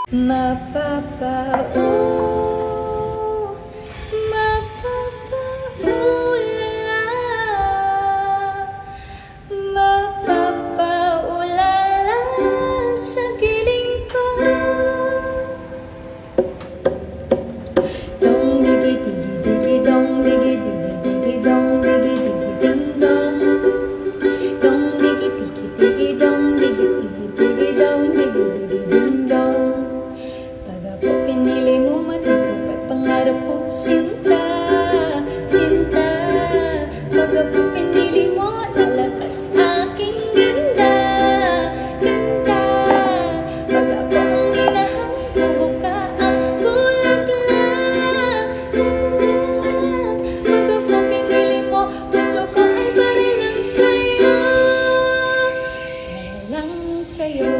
Mapapauwi, mapapaulala, mapapaulala sa giling ko. Dong digi digi digi dong digi digi digi dong digi digi ding dong. Dong digi digi digi dong digi digi digi dong digi digi ding dong. Pag ako pinili mo, matutupad pangarap ko, sinta, sinta. Pag ako pinili mo, lalakas aking ganda, ganda. Pag ako ang inahang, mabuka ang bulaklak, bulaklak. Pag ako pinili mo, puso ko ay para lang sa'yo, para lang sa'yo.